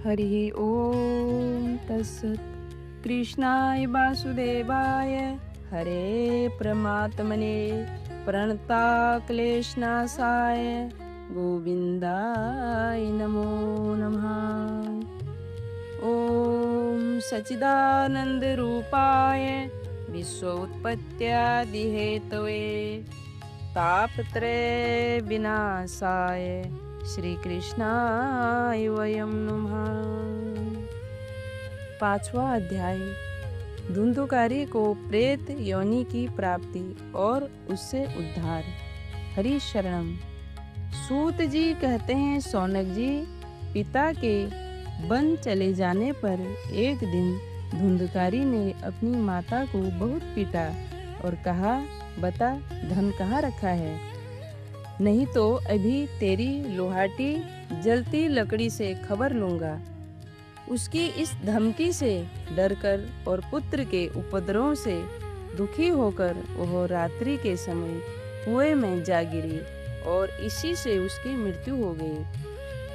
हरिः ॐ तत्सत्। कृष्णाय वासुदेवाय हरे परमात्मने प्रणताक्लेशनाशाय गोविन्दाय नमो नमः। ॐ सच्चिदानन्दरूपाय विश्वोत्पत्त्यादिहेतवे तापत्रय विनाशाय श्रीकृष्णाय वयं नमः। 5वां अध्याय। धुंधुकारी को प्रेत योनि की प्राप्ति और उससे उद्धार। हरि शरणम। सूत जी कहते हैं, सौनक जी, पिता के वन चले जाने पर एक दिन धुंधकारी ने अपनी माता को बहुत पीटा और कहा, बता धन कहाँ रखा है, नहीं तो अभी तेरी लोहाटी जलती लकड़ी से खबर लूंगा। उसकी इस धमकी से डरकर और पुत्र के उपद्रवों से दुखी होकर वह रात्रि के समय कुएं में जा गिरी और इसी से उसकी मृत्यु हो गई।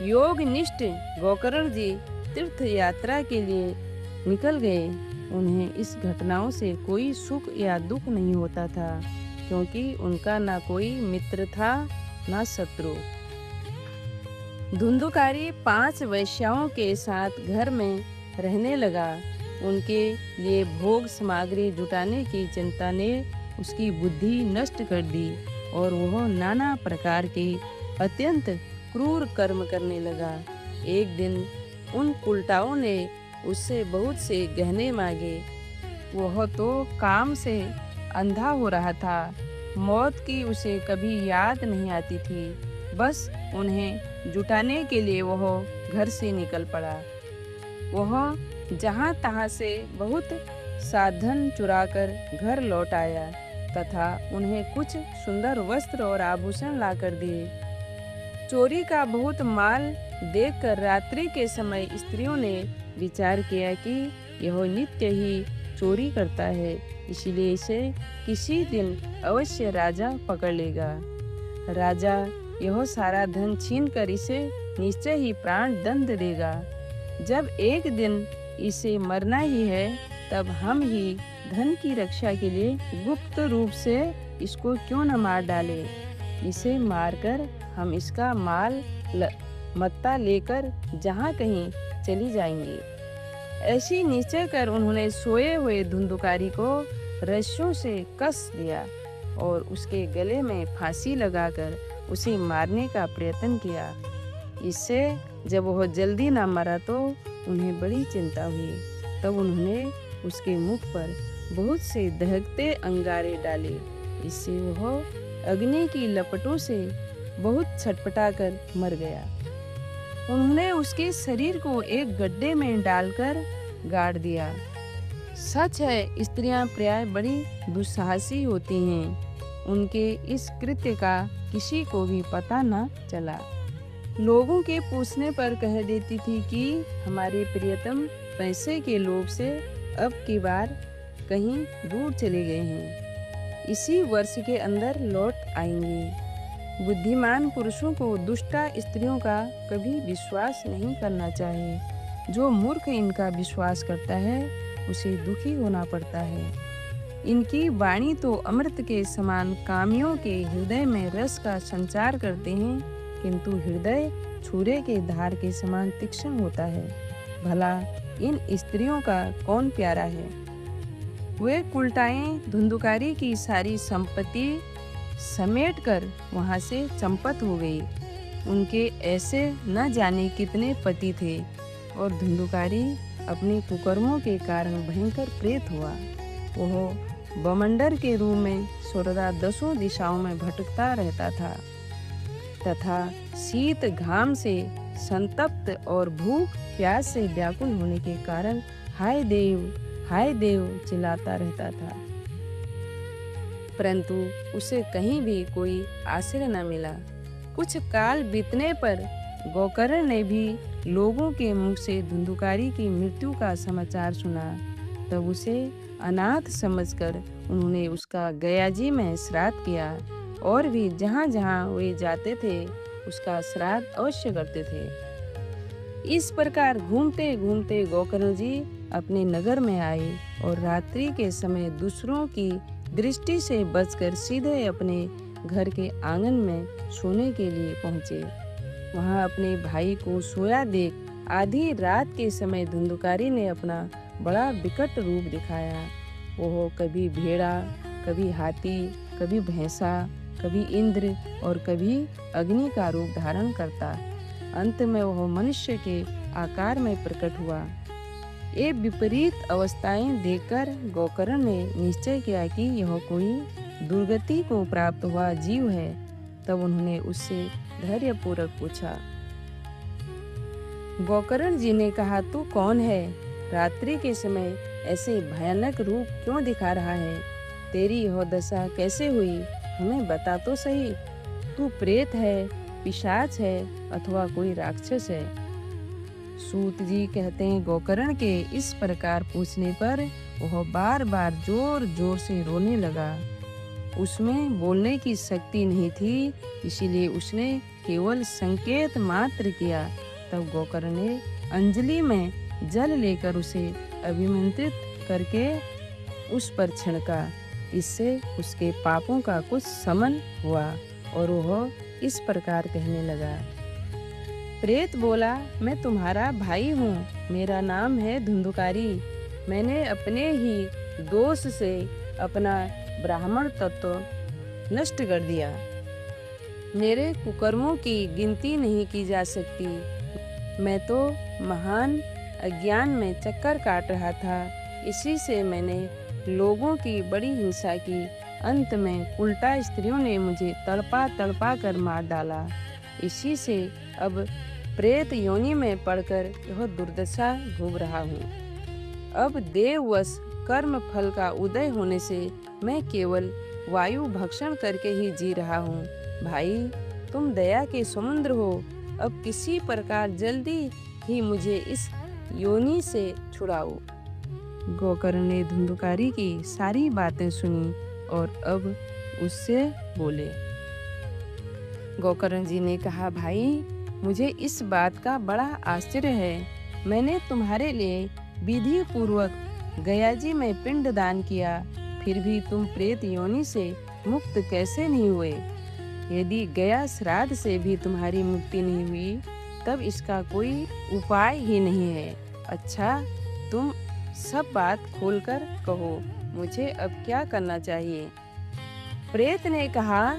योगनिष्ठ गोकर्ण जी तीर्थ यात्रा के लिए निकल गए। उन्हें इस घटनाओं से कोई सुख या दुख नहीं होता था, क्योंकि उनका ना कोई मित्र था ना शत्रु। धुंधुकारी 5 वैश्याओं के साथ घर में रहने लगा। उनके लिए भोग सामग्री जुटाने की चिंता ने उसकी बुद्धि नष्ट कर दी और वह नाना प्रकार के अत्यंत क्रूर कर्म करने लगा। एक दिन उन उल्टाओं ने उससे बहुत से गहने मांगे। वह तो काम से अंधा हो रहा था। मौत की उसे कभी याद नहीं आती थी। बस उन्हें जुटाने के लिए वह घर से निकल पड़ा। वह जहाँ तहाँ से बहुत साधन चुराकर घर लौट आया तथा उन्हें कुछ सुंदर वस्त्र और आभूषण लाकर दिए। चोरी का बहुत माल देखकर रात्रि के समय स्त्रियों ने विचार किया कि यह नित्य ही चोरी करता है, इसलिए इसे किसी दिन अवश्य राजा पकड़ लेगा। राजा यह सारा धन छीनकर इसे निश्चय ही प्राण दंड देगा। जब एक दिन इसे मरना ही है, तब हम ही धन की रक्षा के लिए गुप्त रूप से इसको क्यों न मार डाले। इसे मारकर हम इसका माल मत्ता लेकर जहाँ कहीं चली जाएंगे। ऐसी निश्चय कर उन्होंने सोए हुए धुंधुकारी को रस्सियों से कस दिया और उसके गले में फांसी लगाकर उसे मारने का प्रयत्न किया। इससे जब वह जल्दी ना मरा तो उन्हें बड़ी चिंता हुई। तब उन्होंने उसके मुख पर बहुत से दहकते अंगारे डाले। इससे वह अग्नि की लपटों से बहुत छटपटाकर मर गया। उन्होंने उसके शरीर को एक गड्ढे में डालकर गाड़ दिया। सच है, स्त्रियां प्राय बड़ी दुस्साहसी होती हैं। उनके इस कृत्य का किसी को भी पता न चला। लोगों के पूछने पर कह देती थी कि हमारे प्रियतम पैसे के लोभ से अब की बार कहीं दूर चले गए हैं, इसी वर्ष के अंदर लौट आएंगे। बुद्धिमान पुरुषों को दुष्टा स्त्रियों का कभी विश्वास नहीं करना चाहिए। जो मूर्ख इनका विश्वास करता है उसे दुखी होना पड़ता है। इनकी वाणी तो अमृत के समान कामियों के हृदय में रस का संचार करते हैं, किंतु हृदय छुरे के धार के समान तीक्ष्ण होता है। भला इन स्त्रियों का कौन प्यारा है। वे उल्टाएं धुंधुकारी की सारी संपत्ति समेटकर वहां से चंपत हो गई। उनके ऐसे न जाने कितने पति थे और धुंधुकारी अपने कुकर्मों के कारण भयंकर प्रेत हुआ। वह बमंडर के रूप में सर्वदा 10 दिशाओं में भटकता रहता था तथा शीत घाम से संतप्त और भूख प्यास से व्याकुल होने के कारण हाय देव चिल्लाता रहता था, परंतु उसे कहीं भी कोई आश्रय न मिला। कुछ काल बीतने पर गोकर्ण ने भी लोगों के मुख से धुंधुकारी की मृत्यु का समाचार सुना। तब उसे अनाथ समझकर उन्होंने उसका गयाजी में श्राद्ध किया और भी जहाँ जहाँ वे जाते थे उसका श्राद्ध अवश्य करते थे। इस प्रकार घूमते घूमते गोकर्ण जी अपने नगर में आए और रात्रि के समय दूसरों की दृष्टि से बचकर सीधे अपने घर के आंगन में सोने के लिए पहुंचे। वहां अपने भाई को सोया देख आधी रात के समय धुंधुकारी ने अपना बड़ा विकट रूप दिखाया। वह कभी भेड़ा, कभी हाथी, कभी भैंसा, कभी इंद्र और कभी अग्नि का रूप धारण करता। अंत में वह मनुष्य के आकार में प्रकट हुआ। ये विपरीत अवस्थाएं देखकर गोकर्ण ने निश्चय किया कि यह कोई दुर्गति को प्राप्त हुआ जीव है। तब उन्होंने उससे धैर्यपूर्वक पूछा। गोकर्ण जी ने कहा, तू कौन है? रात्रि के समय ऐसे भयानक रूप क्यों दिखा रहा है? तेरी यह दशा कैसे हुई? हमें बता तो सही। तू प्रेत है, पिशाच है अथवा कोई राक्षस है? सूत जी कहते हैं, गोकर्ण के इस प्रकार पूछने पर वह बार बार जोर जोर से रोने लगा। उसमें बोलने की शक्ति नहीं थी, इसीलिए उसने केवल संकेत मात्र किया। तब गोकर्ण ने अंजलि में जल लेकर उसे अभिमंत्रित करके उस पर छिड़का। इससे उसके पापों का कुछ शमन हुआ और वह इस प्रकार कहने लगा। प्रेत बोला, मैं तुम्हारा भाई हूँ, मेरा नाम है धुंधुकारी। मैंने अपने ही दोष से अपना ब्राह्मण तत्व नष्ट कर दिया। मेरे कुकर्मों की गिनती नहीं की जा सकती। मैं तो महान अज्ञान में चक्कर काट रहा था। इसी से मैंने लोगों की बड़ी हिंसा की। अंत में उल्टा स्त्रियों ने मुझे तड़पा तड़पा कर मार डाला। इसी से अब प्रेत योनि में पड़कर यह दुर्दशा भोग रहा हूँ। अब देववश कर्म फल का उदय होने से मैं केवल वायु भक्षण करके ही जी रहा हूँ। भाई, तुम दया के समुद्र हो, अब किसी प्रकार जल्दी ही मुझे इस योनि से छुड़ाओ। गोकर्ण ने धुंधुकारी की सारी बातें सुनी और अब उससे बोले। गोकर्ण जी ने कहा, भाई, मुझे इस बात का बड़ा आश्चर्य है। मैंने तुम्हारे लिए विधि पूर्वक गया जी में पिंड दान किया, फिर भी तुम प्रेत योनि से मुक्त कैसे नहीं हुए? यदि गया श्राद्ध से भी तुम्हारी मुक्ति नहीं हुई, तब इसका कोई उपाय ही नहीं है। अच्छा, तुम सब बात खोलकर कहो, मुझे अब क्या करना चाहिए? प्रेत ने कहा,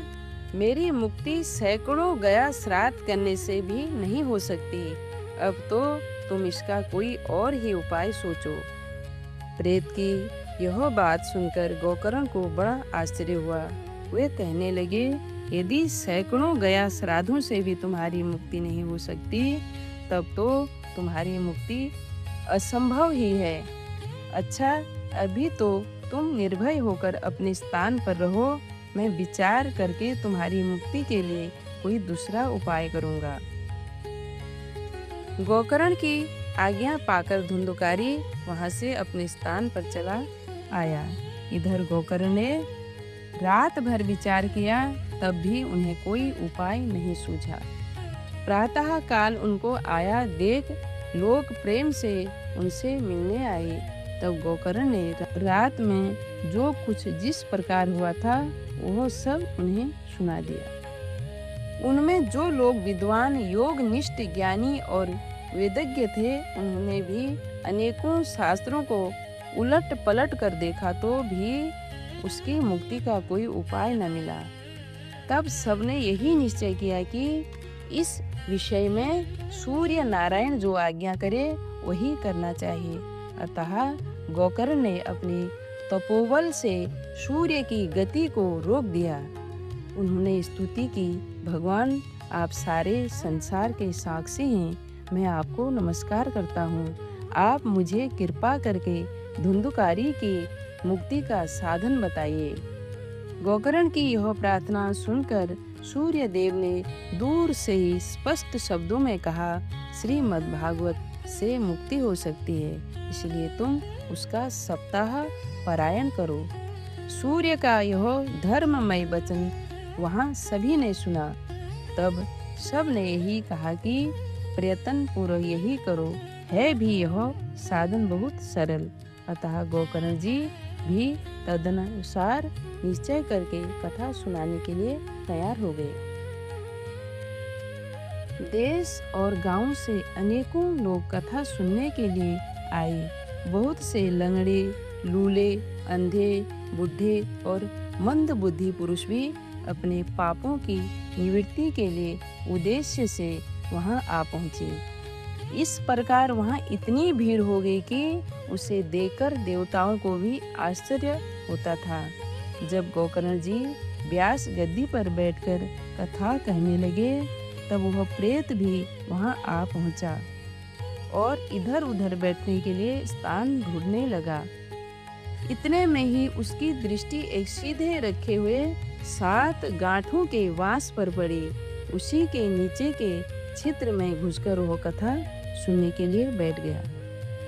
मेरी मुक्ति सैकड़ों गया श्राद्ध करने से भी नहीं हो सकती। अब तो तुम इसका कोई और ही उपाय सोचो। प्रेत की यह बात सुनकर गोकर्ण को बड़ा आश्चर्य हुआ। वे कहने लगे, यदि सैकड़ों गया श्राद्धों से भी तुम्हारी मुक्ति नहीं हो सकती, तब तो तुम्हारी मुक्ति असंभव ही है। अच्छा, अभी तो तुम निर्भय होकर अपने स्थान पर रहो। मैं विचार करके तुम्हारी मुक्ति के लिए कोई दूसरा उपाय करूंगा। गोकर्ण की आज्ञा पाकर धुंधुकारी वहां से अपने स्थान पर चला आया। इधर गोकर्ण ने रात भर विचार किया, तब भी उन्हें कोई उपाय नहीं सूझा। प्रातः काल उनको आया देख लोग प्रेम से उनसे मिलने आए। तब गोकर्ण ने रात में जो कुछ जिस प्रकार हुआ था वह सब उन्हें सुना दिया। उनमें जो लोग विद्वान, योग निष्ठ, ज्ञानी और वेदज्ञ थे, उन्होंने भी अनेकों शास्त्रों को उलट पलट कर देखा तो भी उसकी मुक्ति का कोई उपाय न मिला। तब सबने यही निश्चय किया कि इस विषय में सूर्य नारायण जो आज्ञा करे वही करना चाहिए। अतः गोकर्ण ने अपनी तपोबल से सूर्य की गति को रोक दिया। उन्होंने स्तुति की, भगवान, आप सारे संसार के साक्षी हैं। मैं आपको नमस्कार करता हूँ। आप मुझे कृपा करके धुंधुकारी की मुक्ति का साधन बताइए। गोकर्ण की यह प्रार्थना सुनकर सूर्य देव ने दूर से ही स्पष्ट शब्दों में कहा, श्रीमद् भागवत से मुक्ति हो सकती है, इसलिए तुम उसका सप्ताह पारायण करो। सूर्य का यह धर्ममय वचन वहां सभी ने सुना। तब सब ने यही कहा कि प्रयत्न पूर्वक यही करो, है भी यह साधन बहुत सरल। अतः गोकर्ण जी भी तदनुसार निश्चय करके कथा सुनाने के लिए तैयार हो गए। देश और गांव से अनेकों लोग कथा सुनने के लिए आए। बहुत से लंगड़े, लूले, अंधे, बुढ़े और मंद बुद्धि पुरुष भी अपने पापों की निवृत्ति के लिए उद्देश्य से वहां आ पहुंचे। इस प्रकार वहां इतनी भीड़ हो गई कि उसे देखकर देवताओं को भी आश्चर्य होता था। जब गोकर्ण जी व्यास गद्दी पर बैठकर कथा कहने लगे, तब वह प्रेत भी वहां आ पहुंचा और इधर उधर बैठने के लिए स्थान ढूंढने लगा। इतने में ही उसकी दृष्टि एक सीधे रखे हुए 7 गांठों के वास पर पड़ी। उसी के नीचे के छिद्र में घुसकर वह कथा सुनने के लिए बैठ गया।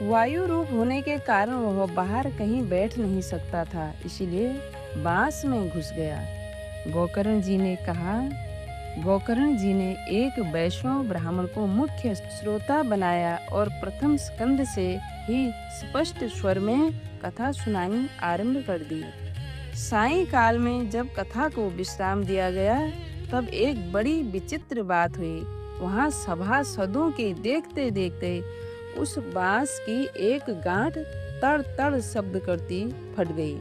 वायु रूप होने के कारण वह बाहर कहीं बैठ नहीं सकता था, इसीलिए बांस में घुस गया। गोकर्ण जी ने एक वैष्णव ब्राह्मण को मुख्य श्रोता बनाया और प्रथम स्कंद से ही स्पष्ट स्वर में कथा सुनानी आरंभ कर दी। सायं काल में जब कथा को विश्राम दिया गया, तब एक बड़ी विचित्र बात हुई। वहां सभासदों के देखते देखते उस बांस की एक गांठ तड़ तड़ शब्द करती फट गई।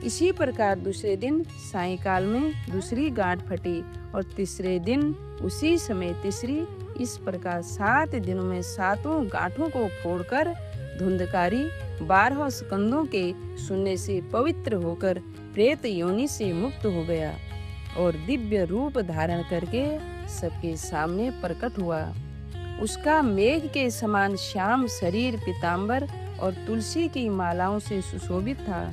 इसी प्रकार दूसरे दिन सायंकाल में दूसरी गांठ फटी और तीसरे दिन उसी समय तीसरी। इस प्रकार 7 दिनों में 7 गांठों को फोड़कर धुंधकारी 12 स्कंदों के सुनने से पवित्र होकर प्रेत योनि से मुक्त हो गया और दिव्य रूप धारण करके सबके सामने प्रकट हुआ। उसका मेघ के समान श्याम शरीर पीतांबर और तुलसी की मालाओं से सुशोभित था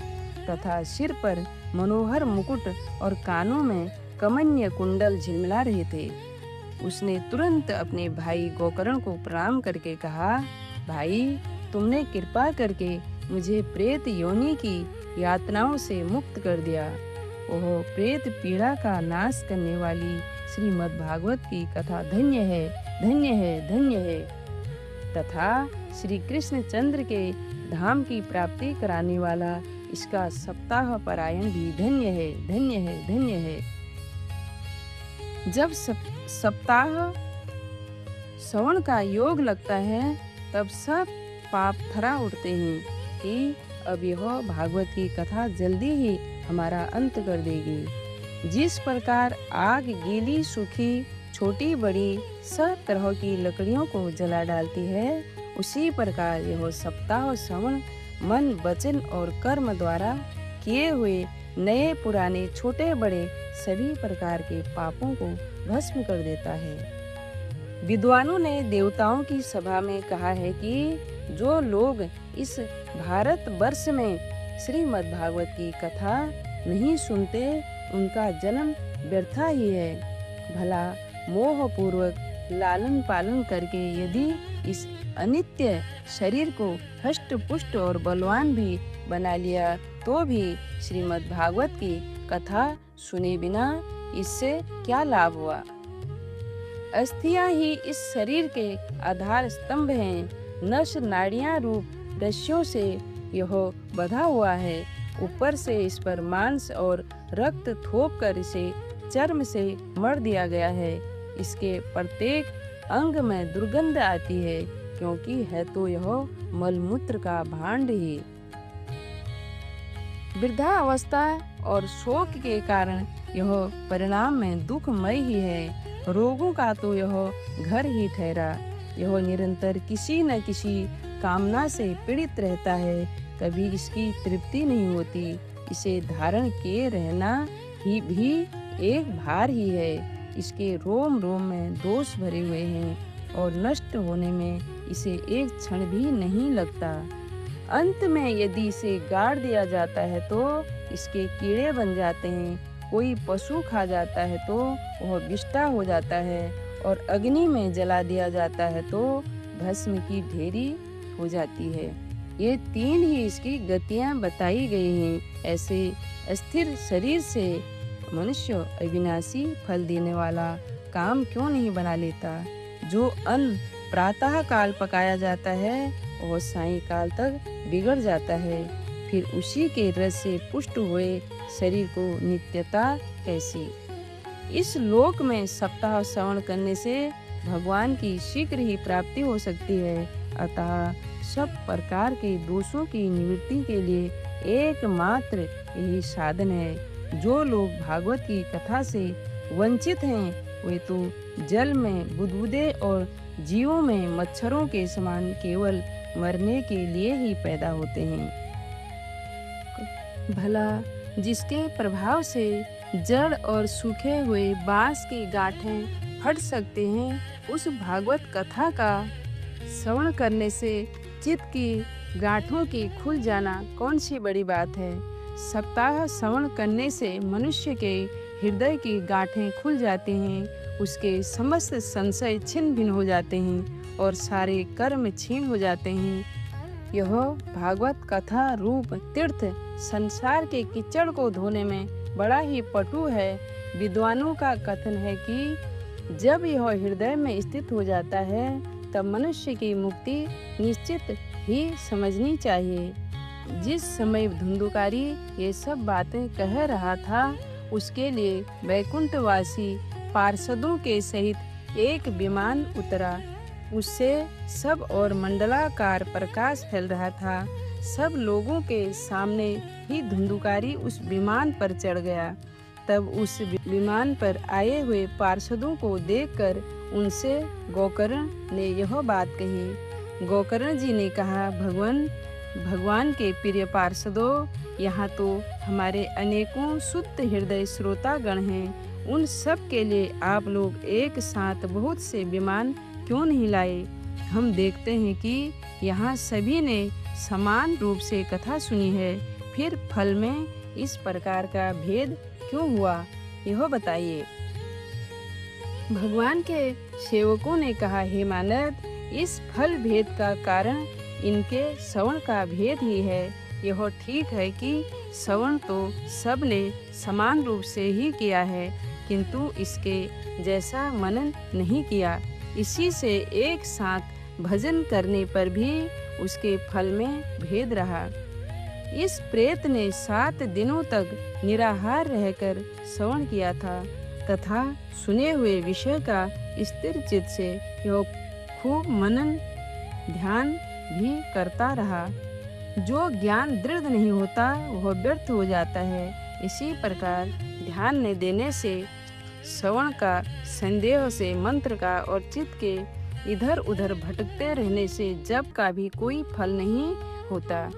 तथा सिर पर मनोहर मुकुट और कानों में कमनीय कुंडल झिलमिला रहे थे। उसने तुरंत अपने भाई गोकर्ण को प्रणाम करके कहा, भाई, तुमने कृपा करके मुझे प्रेत योनि की यातनाओं से मुक्त कर दिया। ओह, प्रेत पीड़ा का नाश करने वाली श्रीमद् भागवत की कथा धन्य है, धन्य है, धन्य है। तथा श्री कृष्ण चंद्र के धाम की प्राप्ति कराने वाला इसका सप्ताह पारायण भी धन्य है, धन्य है, धन्य है। जब सप्ताह श्रवण का योग लगता है, तब सब पाप थरा उठते हैं कि अब यह भागवत की कथा जल्दी ही हमारा अंत कर देगी। जिस प्रकार आग गीली, सूखी, छोटी बड़ी सब तरह की लकड़ियों को जला डालती है, उसी प्रकार यह सप्ताह श्रवण मन, वचन और कर्म द्वारा किए हुए नए पुराने छोटे बड़े सभी प्रकार के पापों को भस्म कर देता है। विद्वानों ने देवताओं की सभा में कहा है कि जो लोग इस भारत वर्ष में श्रीमद् भागवत की कथा नहीं सुनते, उनका जन्म व्यर्था ही है। भला मोह पूर्वक लालन पालन करके यदि इस अनित्य शरीर को हष्ट पुष्ट और बलवान भी बना लिया, तो भी श्रीमद् भागवत की कथा सुने बिना इससे क्या लाभ हुआ। अस्थियां ही इस शरीर के आधार स्तंभ हैं। नस नाड़ियां रूप रस्सियों से यह बंधा हुआ है। ऊपर से इस पर मांस और रक्त थोप कर इसे चर्म से मढ़ दिया गया है। इसके प्रत्येक अंग में दुर्गंध आती है, क्योंकि है तो यह मलमूत्र का भांड ही। वृद्धावस्था और शोक के कारण यह परिणाम में दुखमय ही है। रोगों का तो यह घर ही ठहरा। यह निरंतर किसी न किसी कामना से पीड़ित रहता है, कभी इसकी तृप्ति नहीं होती। इसे धारण किए रहना ही भी एक भार ही है। इसके रोम रोम में दोष भरे हुए हैं और नष्ट होने में इसे एक क्षण भी नहीं लगता। अंत में यदि इसे गाड़ दिया जाता है तो इसके कीड़े बन जाते हैं। कोई पशु खा जाता है तो वह विष्ठा हो जाता है और अग्नि में जला दिया जाता है तो भस्म की ढेरी हो जाती है। ये 3 ही इसकी गतियां बताई गई हैं। ऐसे अस्थिर शरीर से मनुष्य अविनाशी फल देने वाला काम क्यों नहीं बना लेता। जो अन्न प्रातः काल पकाया जाता है वह सायंकाल तक बिगड़ जाता है, फिर उसी के रस से पुष्ट हुए शरीर को नित्यता कैसी। इस लोक में सप्ताह श्रवण करने से भगवान की शीघ्र ही प्राप्ति हो सकती है। अतः सब प्रकार के दोषों की निवृत्ति के लिए एकमात्र यही साधन है। जो लोग भागवत की कथा से वंचित हैं वे तो जल में बुदबुदे और जीवों में मच्छरों के समान केवल मरने के लिए ही पैदा होते हैं। भला जिसके प्रभाव से जड़ और सूखे हुए बांस की गांठें फट सकते हैं, उस भागवत कथा का श्रवण करने से चित्त की गांठों की खुल जाना कौन सी बड़ी बात है। सप्ताह श्रवण करने से मनुष्य के हृदय की गांठें खुल जाती हैं, उसके समस्त संशय छिन्न भिन्न हो जाते हैं और सारे कर्म क्षीण हो जाते हैं। यह भागवत कथा रूप तीर्थ संसार के कीचड़ को धोने में बड़ा ही पटु है। विद्वानों का कथन है कि जब यह हृदय में स्थित हो जाता है तब मनुष्य की मुक्ति निश्चित ही समझनी चाहिए। जिस समय धुंधुकारी ये सब बातें कह रहा था, उसके लिए वैकुंठवासी पार्षदों के सहित एक विमान उतरा। उससे सब और मंडलाकार प्रकाश फैल रहा था। सब लोगों के सामने ही धुंधुकारी उस विमान पर चढ़ गया। तब उस विमान पर आए हुए पार्षदों को देखकर उनसे गोकर्ण ने यह बात कही। गोकर्ण जी ने कहा, भगवान के प्रिय पार्षदों, यहाँ तो हमारे अनेकों शुद्ध हृदय श्रोतागण हैं। उन सब के लिए आप लोग एक साथ बहुत से विमान क्यों नहीं लाए? हम देखते हैं कि यहाँ सभी ने समान रूप से कथा सुनी है, फिर फल में इस प्रकार का भेद क्यों हुआ, यह बताइए। भगवान के सेवकों ने कहा, हे मानद, इस फल भेद का कारण इनके श्रवण का भेद ही है। यह ठीक है कि श्रवण तो सबने समान रूप से ही किया है, किंतु इसके जैसा मनन नहीं किया। इसी से एक साथ भजन करने पर भी उसके फल में भेद रहा। इस प्रेत ने 7 दिनों तक निराहार रहकर श्रवण किया था तथा सुने हुए विषय का स्थिर चित्त से यह खूब मनन ध्यान भी करता रहा। जो ज्ञान दृढ़ नहीं होता वह व्यर्थ हो जाता है। इसी प्रकार ध्यान न देने से, श्रवण का संदेह से, मंत्र का और चित्त के इधर उधर भटकते रहने से जप का भी कोई फल नहीं होता।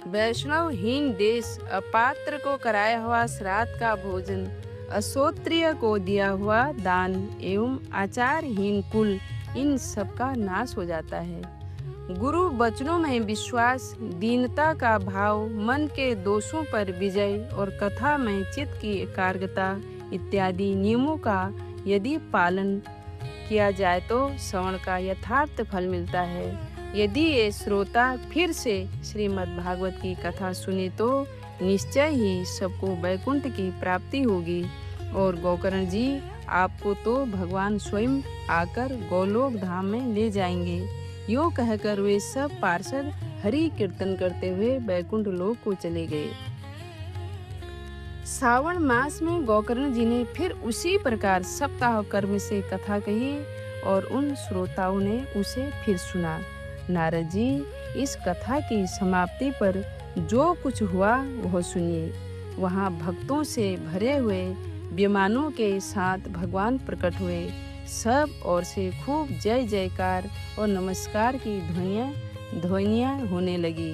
वैष्णवहीन देश, अपात्र को कराया हुआ श्राद्ध का भोजन, अश्रोत्रिय को दिया हुआ दान एवं आचारहीन कुल, इन सब का नाश हो जाता है। गुरु वचनों में विश्वास, दीनता का भाव, मन के दोषों पर विजय और कथा में चित्त की एकाग्रता इत्यादि नियमों का यदि पालन किया जाए तो श्रवण का यथार्थ फल मिलता है। यदि ये श्रोता फिर से श्रीमद् भागवत की कथा सुने तो निश्चय ही सबको वैकुंठ की प्राप्ति होगी। और गोकर्ण जी, आपको तो भगवान स्वयं आकर गोलोक धाम में ले जाएंगे। यूँ कहकर वे सब पार्षद हरि कीर्तन करते हुए वैकुंठ लोक को चले गए। श्रावण मास में गोकर्ण जी ने फिर उसी प्रकार सप्ताह कर्म से कथा कही और उन श्रोताओं ने उसे फिर सुना। नारद जी, इस कथा की समाप्ति पर जो कुछ हुआ वह सुनिए। वहाँ भक्तों से भरे हुए विमानों के साथ भगवान प्रकट हुए। सब ओर से खूब जय जयकार और नमस्कार की ध्वनियाँ होने लगी।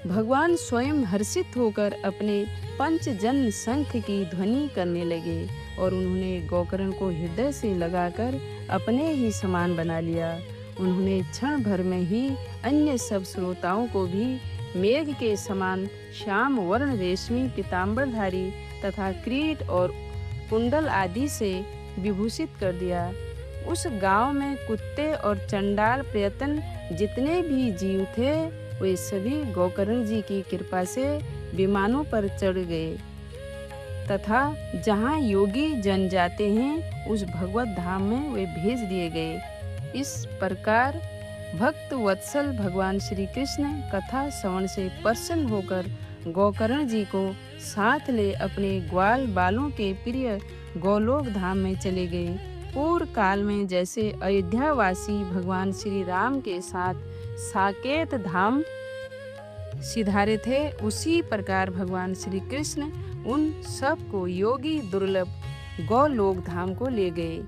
भगवान स्वयं हर्षित होकर अपने पंचजन शंख की ध्वनि करने लगे और उन्होंने गोकर्ण को हृदय से लगाकर अपने ही समान बना लिया। उन्होंने क्षण भर में ही अन्य सब श्रोताओं को भी मेघ के समान श्याम वर्ण रेशमी पीताम्बरधारी तथा किरीट और कुंडल आदि से विभूषित कर दिया। उस गांव में कुत्ते और चंडाल प्रेतन जितने भी जीव थे वे सभी गोकर्ण जी की कृपा से विमानों पर चढ़ गए तथा जहाँ योगी जन जाते हैं उस भगवत धाम में वे भेज दिए गए। इस प्रकार भक्त वत्सल भगवान श्री कृष्ण कथा श्रवण से प्रसन्न होकर गोकर्ण जी को साथ ले अपने ग्वाल बालों के प्रिय गोलोक धाम में चले गए। पूर्व काल में जैसे अयोध्यावासी भगवान श्री राम के साथ साकेत धाम सिधारे थे, उसी प्रकार भगवान श्री कृष्ण उन सब को योगी दुर्लभ गोलोक धाम को ले गए,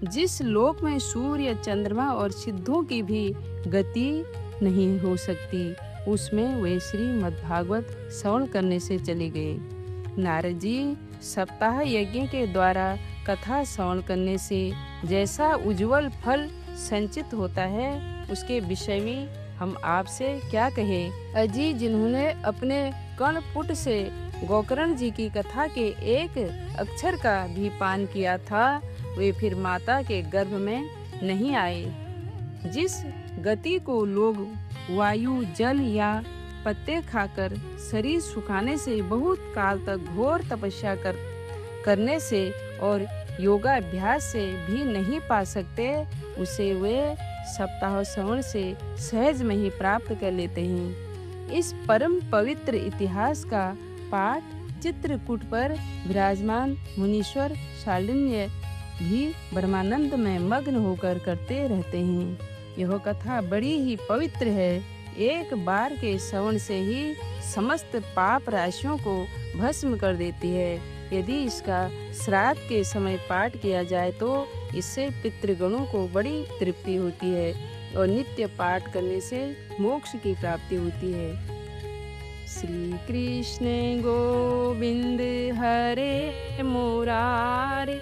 जिस लोक में सूर्य चंद्रमा और सिद्धों की भी गति नहीं हो सकती। उसमें वे श्रीमद्भागवत श्रवण करने से चले गए। नारद जी सप्ताह यज्ञ के द्वारा कथा श्रवण करने से जैसा उज्जवल फल संचित होता है, उसके विषय में हम आपसे क्या कहें। अजी जिन्होंने अपने कर्णपुट से गोकर्ण जी की कथा के एक अक्षर का भी पान किया था, वे फिर माता के गर्भ में नहीं आए। जिस गति को लोग वायु जल या पत्ते खाकर शरीर सुखाने से बहुत काल तक घोर तपस्या करने से और योगाभ्यास से भी नहीं पा सकते, उसे वे सप्ताह श्रवण से सहज में ही प्राप्त कर लेते हैं। इस परम पवित्र इतिहास का पाठ चित्रकूट पर विराजमान मुनीश्वर शालिन्य भी ब्रह्मानंद में मग्न होकर करते रहते हैं। यह कथा बड़ी ही पवित्र है। एक बार के श्रवण से ही समस्त पाप राशियों को भस्म कर देती है। यदि इसका श्राद्ध के समय पाठ किया जाए तो इससे पितृगणों को बड़ी तृप्ति होती है और नित्य पाठ करने से मोक्ष की प्राप्ति होती है। श्री कृष्ण गोविंद हरे मुरारी,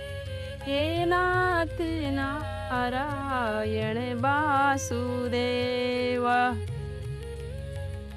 हे नाथ नारायण वासुदेव।